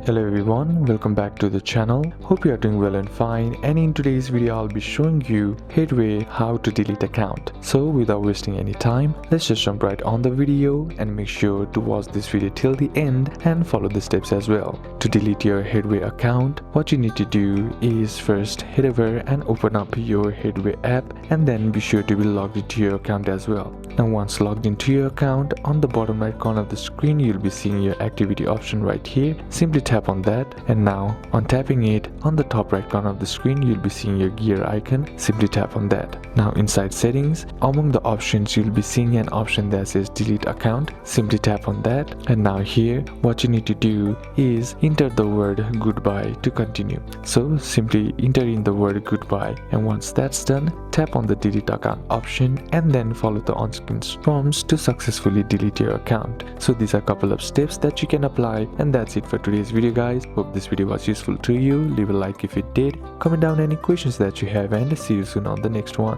Hello everyone, welcome back to the channel. Hope you are doing well and fine, and in today's video I'll be showing you Headway how to delete account. So without wasting any time, let's just jump right on the video and make sure to watch this video till the end and follow the steps as well. To delete your Headway account, what you need to do is first head over and open up your Headway app, and then be sure to be logged into your account as well. Now once logged into your account, on the bottom right corner of the screen you'll be seeing your activity option right here. Simply tap on that, and now on tapping it, on the top right corner of the screen you'll be seeing your gear icon. Simply tap on that. Now inside settings, among the options you'll be seeing an option that says delete account. Simply tap on that, and now here what you need to do is enter the word goodbye to continue. So simply enter in the word goodbye, and once that's done, tap on the delete account option and then follow the on-screen prompts to successfully delete your account. So these are a couple of steps that you can apply, and that's it for today's video guys. Hope this video was useful to you. Leave a like if it did, comment down any questions that you have, and see you soon on the next one.